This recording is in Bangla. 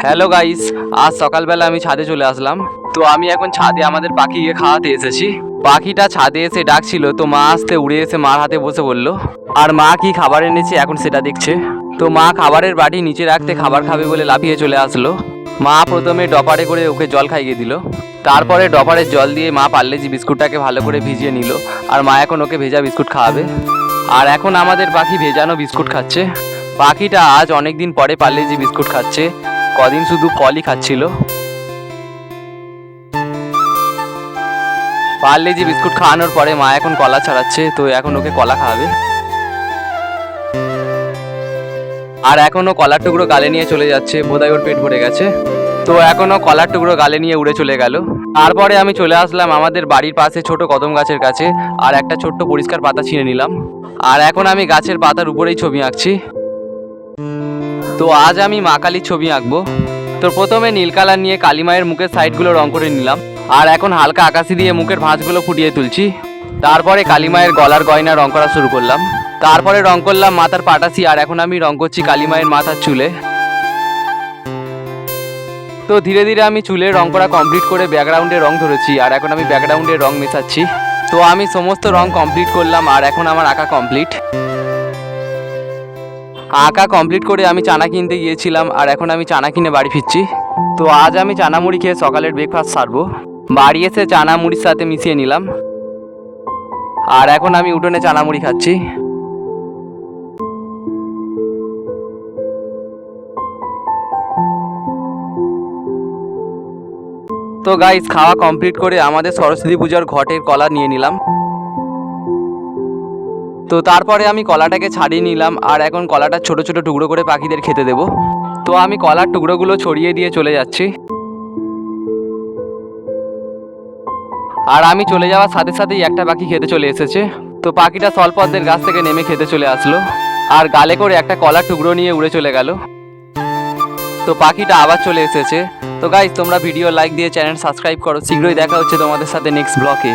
হ্যালো গাইস, আজ সকালবেলা আমি ছাদে চলে আসলাম। তো আমি এখন ছাদে আমাদের পাখিকে খাওয়াতে এসেছি। পাখিটা ছাদে এসে ডাকছিল, তো মা আসতে উড়ে এসে মার হাতে বসে বলল। আর মা কি খাবার এনেছে এখন সেটা দেখছে। তো মা খাবারের বাটি নিচে রাখতে খাবার খাবে বলে লাফিয়ে চলে আসলো। মা প্রথমে ডপারে করে ওকে জল খাইয়ে দিল। তারপরে ডপারের জল দিয়ে মা পার্লেজি বিস্কুটটাকে ভালো করে ভিজিয়ে নিল। আর মা এখন ওকে ভেজা বিস্কুট খাওয়াবে। আর এখন আমাদের পাখি ভেজানো বিস্কুট খাচ্ছে। পাখিটা আজ অনেক দিন পরে পার্লেজি বিস্কুট খাচ্ছে। কদিন শুধু ফলই খাচ্ছিল। পার্লেজি বিস্কুট খাওয়ানোর পরে মা এখন কলা ছাড়াচ্ছে, তো এখন ওকে কলা খাওয়াবে। আর এখনও কলার টুকরো গালে নিয়ে চলে যাচ্ছে, বোধহয় ওর পেট ভরে গেছে। তো এখনও কলার টুকরো গালে নিয়ে উড়ে চলে গেল। তারপরে আমি চলে আসলাম আমাদের বাড়ির পাশে ছোট কদম গাছের কাছে, আর একটা ছোট্ট পরিষ্কার পাতা ছিঁড়ে নিলাম। আর এখন আমি গাছের পাতার উপরেই ছবি আঁকছি। তো আজ আমি মা কালীর ছবি আঁকবো। তো প্রথমে নীল কালার নিয়ে কালী মায়ের মুখের সাইডগুলো রং করে নিলাম। আর এখন হালকা আকাশি দিয়ে মুখের ভাঁজগুলো ফুটিয়ে তুলছি। তারপরে কালী মায়ের গলার গয়না রং করা শুরু করলাম। তারপরে রং করলাম মাথার পাটাসি। আর এখন আমি রং করছি কালী মায়ের মাথার চুলে। তো ধীরে ধীরে আমি চুলের রং করা কমপ্লিট করে ব্যাকগ্রাউন্ডে রং ধরেছি। আর এখন আমি ব্যাকগ্রাউন্ডে রং মেশাচ্ছি। তো আমি সমস্ত রং কমপ্লিট করলাম। আর এখন আমার আঁকা কমপ্লিট। আঁকা কমপ্লিট করে আমি চানা কিনতে গিয়েছিলাম। আর এখন আমি চানা কিনে বাড়ি ফিরছি। তো আজ আমি চানা মুড়ি খেয়ে সকালের ব্রেকফাস্ট সারবো। বাড়ি এসে চানা মুড়ির সাথে মিশিয়ে নিলাম। আর এখন আমি উঠোনে চানা মুড়ি খাচ্ছি। তো গাইস, খাওয়া কমপ্লিট করে আমাদের সরস্বতী পূজার ঘটের কলা নিয়ে নিলাম। তো তারপরে আমি কলাটাকে ছাড়িয়ে নিলাম। আর এখন কলাটা ছোট ছোট টুকরো করে পাখিদের খেতে দেবো। তো আমি কলার টুকরোগুলো ছড়িয়ে দিয়ে চলে যাচ্ছি। আর আমি চলে যাওয়ার সাথে সাথেই একটা পাখি খেতে চলে এসেছে। তো পাখিটা সলপদ্মের গাছ থেকে নেমে খেতে চলে আসলো। আর গালে করে একটা কলার টুকরো নিয়ে উড়ে চলে গেল। তো পাখিটা আবার চলে এসেছে। তো গাইস, তোমরা ভিডিও লাইক দিয়ে চ্যানেল সাবস্ক্রাইব করো। শীঘ্রই দেখা হচ্ছে তোমাদের সাথে নেক্সট ব্লগে।